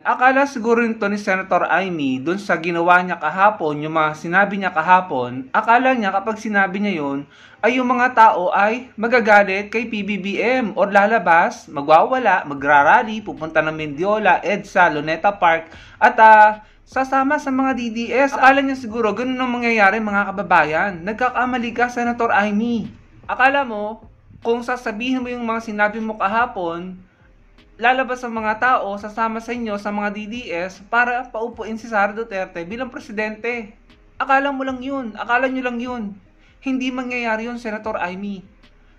Akala siguro nito ni Senator Amy dun sa ginawa niya kahapon, yung mga sinabi niya kahapon, akala niya kapag sinabi niya yun, ay yung mga tao ay magagalit kay PBBM or lalabas, magwawala, magrarally, pupunta ng Mendiola, EDSA, Luneta Park, at sasama sa mga DDS. Akala niya siguro ganun ang mangyayari mga kababayan. Nagkakamali ka, Senator Amy. Akala mo, kung sasabihin mo yung mga sinabi mo kahapon, lalabas ang mga tao, sasama sa inyo sa mga DDS para paupuin si Sara Duterte bilang presidente. Akala mo lang yun. Akala nyo lang yun. Hindi mangyayari yun, Senator Amy.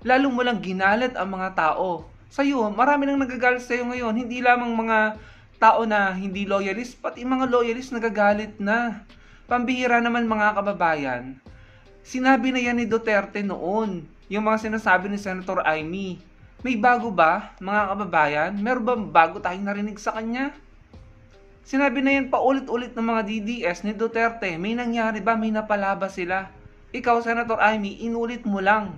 Lalo mo lang ginalit ang mga tao. Sa'yo, marami nang nagagalit sa'yo ngayon. Hindi lamang mga tao na hindi loyalist, pati mga loyalist nagagalit na. Pambihira naman mga kababayan. Sinabi na yan ni Duterte noon, yung mga sinasabi ni Senator Amy. May bago ba, mga kababayan? Meron ba bago tayong narinig sa kanya? Sinabi na yan paulit-ulit ng mga DDS ni Duterte. May nangyari ba? May napalaba sila? Ikaw, Senator Amy, inulit mo lang.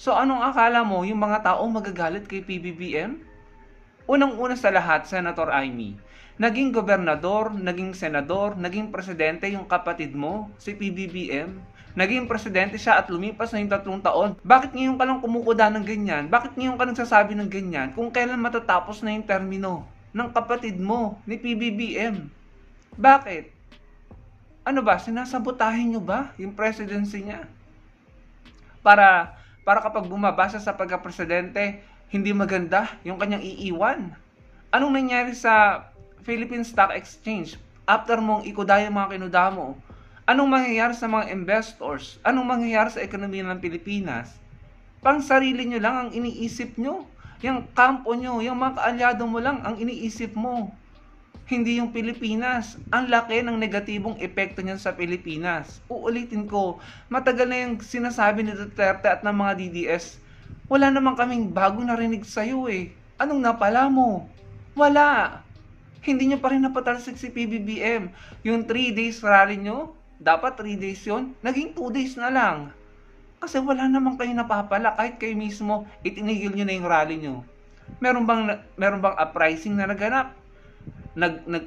So anong akala mo yung mga tao magagalit kay PBBM? Unang-una sa lahat, Senator Amy, naging gobernador, naging senador, naging presidente yung kapatid mo, si PBBM. Naging presidente siya at lumipas na yung 3 taon. Bakit ngayon ka lang kumukuda ng ganyan? Bakit ngayon ka nagsasabi ng ganyan? Kung kailan matatapos na yung termino ng kapatid mo, ni PBBM? Bakit? Ano ba? Sinasabotahin nyo ba yung presidency niya? Para kapag bumabasa sa pagka-presidente, hindi maganda yung kanyang iiwan. Anong nangyari sa Philippine Stock Exchange after mong ikuda yung mga kinuda mo? Anong mangyayari sa mga investors? Anong mangyayari sa ekonomiya ng Pilipinas? Pang sarili nyo lang ang iniisip nyo. Yung kampo nyo, yung mga kaalyado mo lang ang iniisip mo. Hindi yung Pilipinas. Ang laki ng negatibong epekto niyan sa Pilipinas. Uulitin ko, matagal na yung sinasabi ni Duterte at ng mga DDS. Wala naman kaming bago narinig sa'yo eh. Anong napala mo? Wala. Hindi nyo pa rin napatalsik si PBBM. Yung 3 days rally nyo, dapat 3 days yun, naging 2 days na lang. Kasi wala naman kayo napapala, kahit kayo mismo itinigil nyo na yung rally nyo. Meron bang uprising na naganap?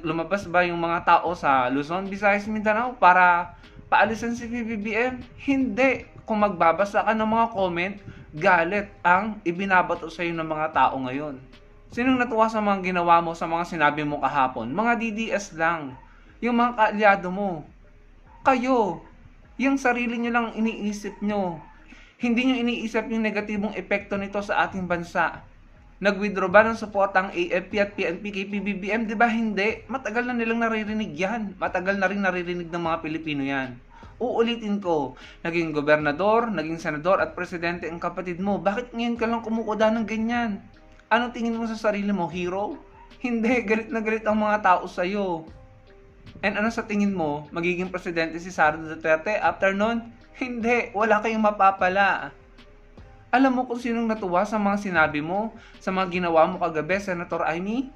Lumabas ba yung mga tao sa Luzon, Visayas, Mindanao para paalisan si PBBM? Hindi. Kung magbabasa ka ng mga comment, galit ang ibinabato sa iyo ng mga tao ngayon. Sinong natuwa sa mga ginawa mo, sa mga sinabi mo kahapon? Mga DDS lang. Yung mga kaalyado mo. Kayo, yung sarili nyo lang iniisip nyo. Hindi nyo iniisip yung negatibong epekto nito sa ating bansa. Nag-withdraw ba ng support ang AFP at PNP kay PBBM? Di ba hindi? Matagal na nilang naririnig yan. Matagal na rin naririnig ng mga Pilipino yan. Uulitin ko, naging gobernador, naging senador at presidente ang kapatid mo. Bakit ngayon ka lang kumukuda ng ganyan? Anong tingin mo sa sarili mo? Hero? Hindi, galit na galit ang mga tao sa'yo. And ano sa tingin mo, magiging presidente si Sara Duterte after nun? Hindi, wala kayong mapapala. Alam mo kung sinong natuwa sa mga sinabi mo, sa mga ginawa mo kagabi, Senator Amy?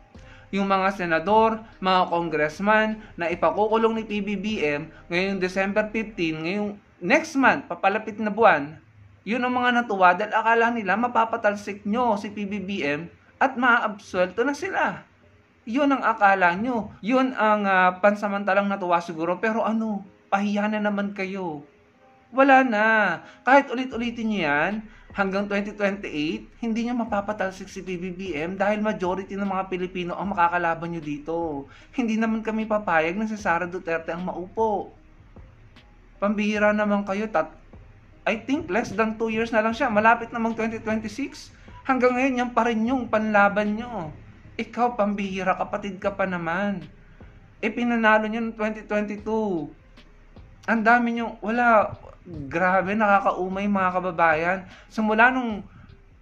Yung mga senador, mga congressman na ipakukulong ni PBBM ngayong December 15, ngayong next month, papalapit na buwan. Yun ang mga natuwa dahil akala nila mapapatalsik nyo si PBBM at maaabsuelto na sila. Yun ang akala nyo. Yun ang pansamantalang natuwa siguro. Pero ano, pahiya na naman kayo. Wala na. Kahit ulit-ulitin nyo yan, hanggang 2028, hindi nyo mapapatalsik si PBBM dahil majority ng mga Pilipino ang makakalaban nyo dito. Hindi naman kami papayag na si Sara Duterte ang maupo. Pambihira naman kayo. I think less than 2 years na lang siya. Malapit namang 2026. Hanggang ngayon, yan pa rin yung panlaban nyo. Ikaw, pambihira, kapatid ka pa naman. Pinanalo nyo noong 2022. Ang dami nyo, wala, grabe, nakakaumay mga kababayan. Simula nung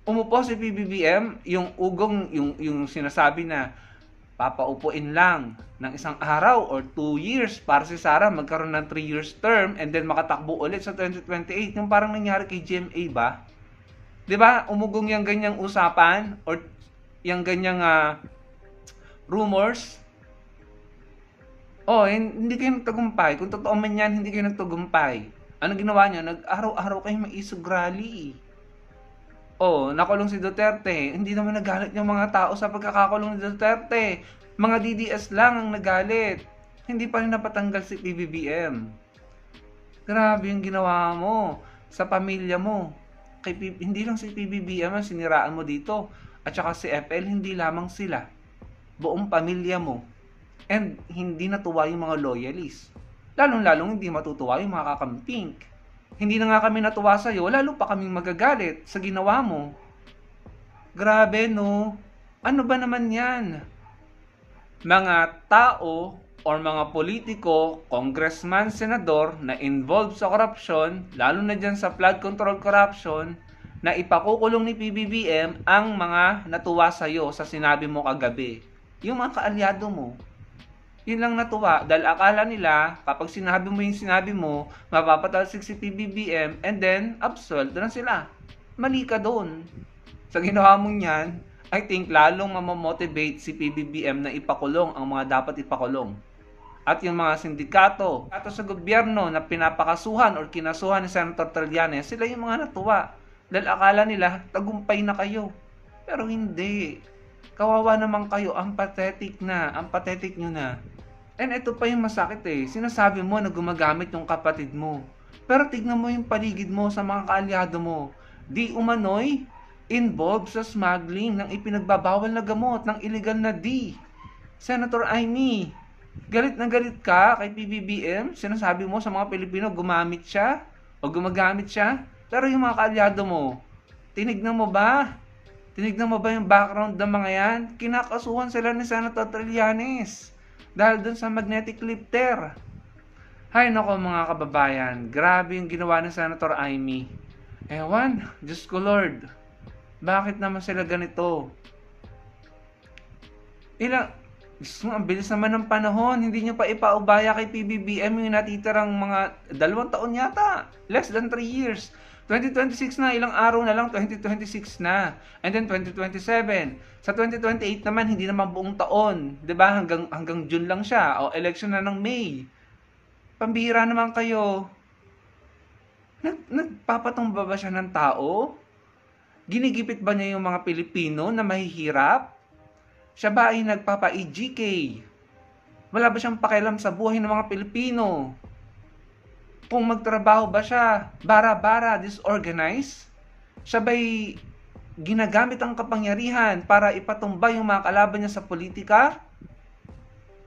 umupo si PBBM, yung ugong, yung sinasabi na papaupuin lang ng 1 araw or 2 years para si Sara magkaroon ng 3 years term and then makatakbo ulit sa 2028. Yung parang nangyari kay GMA ba? 'Di ba? Umugong yung ganyang usapan or yung ganyang rumors. Hindi kayo nagtagumpay. Kung totoo man yan, hindi kayo nagtagumpay. Ano ginawa niya? Nag-araw-araw kayo maisog rally. Nakulong si Duterte. Hindi naman nagalit yung mga tao sa pagkakakulong ni Duterte. Mga DDS lang ang nagalit. Hindi pa rin napatanggal si PBBM. Grabe yung ginawa mo sa pamilya mo. Hindi lang si PBBM ang siniraan mo dito. At saka si FL, hindi lamang sila. Buong pamilya mo. And hindi natuwa yung mga loyalists. Lalong-lalong hindi matutuwa yung mga kakampink. Hindi na nga kami natuwa sa'yo, lalo pa kaming magagalit sa ginawa mo. Grabe no? Ano ba naman yan? Mga tao or mga politiko, congressman, senador na involved sa korupsyon, lalo na dyan sa flood control corruption, na ipakukulong ni PBBM ang mga natuwa sa'yo sa sinabi mo kagabi. Yung mga kaalyado mo. Yun lang natuwa dahil akala nila kapag sinabi mo yung sinabi mo, mapapatalsik si PBBM and then absolved na sila. Mali ka doon. Sa ginawa mong yan, I think lalong mamamotivate si PBBM na ipakulong ang mga dapat ipakulong. At yung mga sindikato sa gobyerno na pinapakasuhan or kinasuhan ni Senator Trillanes, sila yung mga natuwa. Dahil akala nila, tagumpay na kayo. Pero hindi. Kawawa naman kayo, ang pathetic nyo na. And ito pa yung masakit sinasabi mo na gumagamit yung kapatid mo. Pero tignan mo yung paligid mo sa mga kaalyado mo. Di umano'y involved sa smuggling ng ipinagbabawal na gamot ng illegal na D. Senator Amy, galit na galit ka kay PBBM? Sinasabi mo sa mga Pilipino gumamit siya o gumagamit siya? Pero yung mga kaalyado mo, tinignan mo ba? Tinignan mo ba yung background ng mga yan? Kinakasuhan sila ni Senator Trillanes dahil dun sa magnetic lifter. Hay nako mga kababayan, grabe yung ginawa ni Senator Amy. Ewan, Diyos ko Lord, bakit naman sila ganito? Ang bilis naman ng panahon, hindi nyo pa ipaubaya kay PBBM yung natitirang mga 2 taon yata, less than 3 years. 2026 na, ilang araw na lang, 2026 na. And then 2027. Sa 2028 naman, hindi naman buong taon. 'Di ba? Hanggang June lang siya. O election na ng May. Pambihira naman kayo. Nagpapatumba ba siya ng tao? Ginigipit ba niya yung mga Pilipino na mahihirap? Siya ba ay nagpapa-EGK? Wala ba siyang pakialam sa buhay ng mga Pilipino? Kung magtrabaho ba siya, bara-bara, disorganized? Siya ba'y ginagamit ang kapangyarihan para ipatumba yung mga kalaban niya sa politika?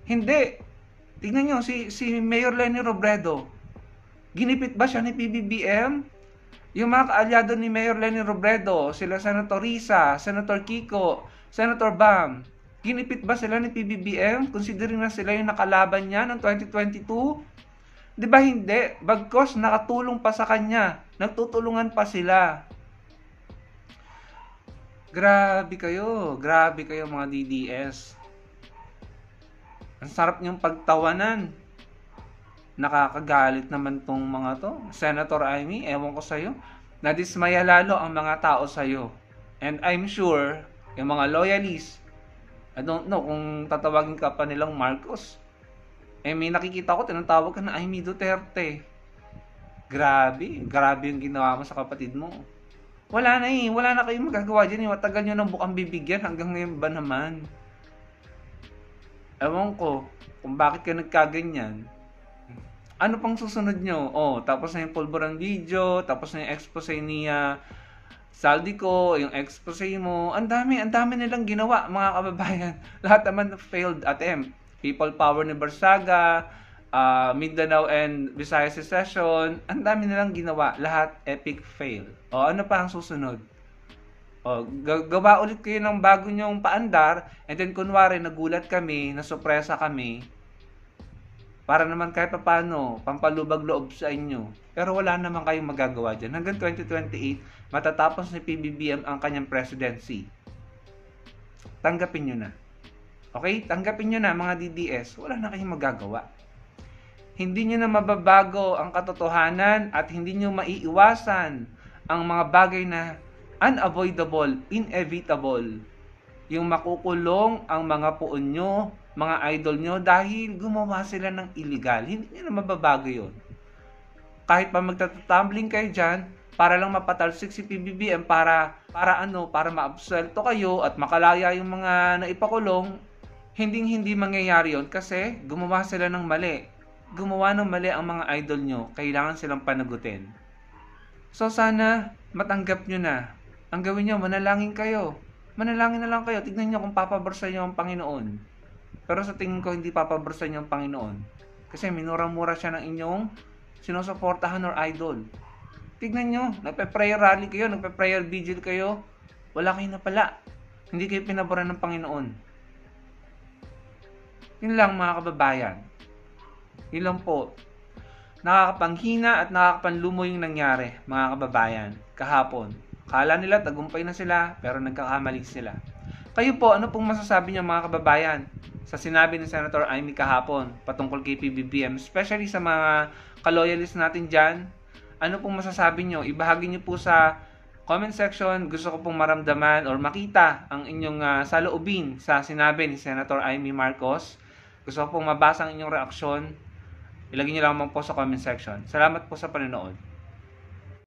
Hindi. Tingnan nyo, si Mayor Leni Robredo. Ginipit ba siya ni PBBM? Yung mga kaalyado ni Mayor Leni Robredo, sila Senator Risa, Senator Kiko, Senator Bam, ginipit ba sila ni PBBM? Considering na sila yung nakalaban niya noong 2022? Di ba hindi? Bagkos nakatulong pa sa kanya. Nagtutulungan pa sila. Grabe kayo mga DDS. Ang sarap niyong pagtawanan. Nakakagalit naman tong mga to. Senator Amy, ewan ko sa'yo. Nadismaya lalo ang mga tao sa'yo. And I'm sure, yung mga loyalists, I don't know kung tatawagin ka pa nilang Marcos. May nakikita ko, tinatawag ka na Amy Duterte. Grabe yung ginawa mo sa kapatid mo. Wala na kayong magagawa dyan. Matagal nyo ng bukang bibigyan, hanggang ngayon ba naman? Ewan ko, kung bakit ka nagkaganyan. Ano pang susunod nyo? Tapos na yung pulburan video, tapos na yung expose ni Saldico, yung expose mo. Ang dami nilang ginawa, mga kababayan. Lahat naman failed attempt. People Power ni Barsaga, Mindanao and Visayas Secession, ang dami nilang ginawa, lahat epic fail. Ano pa ang susunod? Gawa ulit kayo ng bago nyong paandar, and then kunwari nagulat kami, nasurpresa kami, para naman kahit paano, pampalubag loob sa inyo. Pero wala naman kayong magagawa dyan. Hanggang 2028, matatapos ni PBBM ang kanyang presidency. Tanggapin nyo na. Okay? Tanggapin nyo na mga DDS. Wala na kayong magagawa. Hindi nyo na mababago ang katotohanan at hindi nyo maiiwasan ang mga bagay na unavoidable, inevitable. Yung makukulong ang mga puon nyo, mga idol nyo dahil gumawa sila ng illegal. Hindi nyo na mababago yun. Kahit pa magtatumbling kayo dyan, para lang mapatalsik si PBBM para ma-absuelto kayo at makalaya yung mga naipakulong, Hindi mangyayari yun kasi gumawa sila ng mali. Gumawa ng mali ang mga idol nyo. Kailangan silang panagutin. So sana matanggap nyo na. Ang gawin nyo, manalangin kayo. Manalangin na lang kayo. Tignan nyo kung papabor sa inyo ang Panginoon. Pero sa tingin ko hindi papabor sa inyo ang Panginoon. Kasi minura-mura siya ng inyong sinusuportahan or idol. Tignan nyo, nagpe-prayer rally kayo, nagpe-prayer vigil kayo. Wala kayo na pala. Hindi kayo pinaboran ng Panginoon. Yun lang mga kababayan. Yun lang po. Nakakapanghina at nakakapanlumo yung nangyari mga kababayan kahapon. Kala nila tagumpay na sila pero nagkakamali sila. Kayo po, ano pong masasabi niyo mga kababayan sa sinabi ni Senator Amy kahapon patungkol kay PBBM, especially sa mga ka-loyalist natin dyan? Ano pong masasabi niyo? Ibahagi niyo po sa comment section. Gusto ko pong maramdaman or makita ang inyong saloobin sa sinabi ni Senator Amy Marcos. Gusto ko pong mabasa ang inyong reaksyon. Ilagay niyo lang po sa comment section. Salamat po sa panonood.